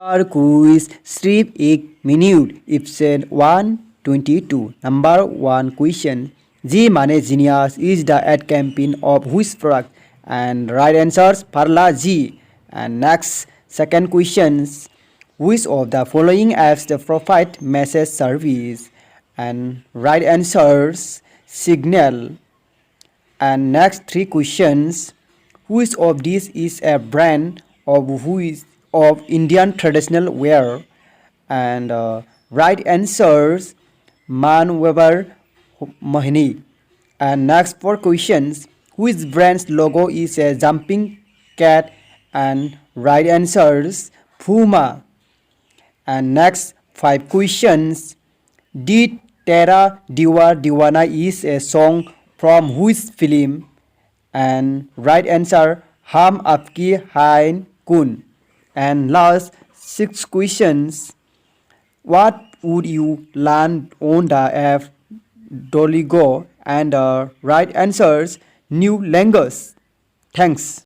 Our quiz strip 1 minute. Option 122. Number 1 question. G mane genius is the ad campaign of which product? And right answers Parla G. And next second questions. Which of the following apps the provide message service? And right answers Signal. And next three questions. Which of these is a brand of Indian traditional wear? And right answers Man Weber Mohini. And next four questions. Which brand's logo is a jumping cat? And right answers Puma. And next five questions. Did Tera Diwa Diwana is a song from which film? And right answer Hum Apki Hain Kun. And last six questions. What would you learn on the app Doligo? And right answers New language. Thanks.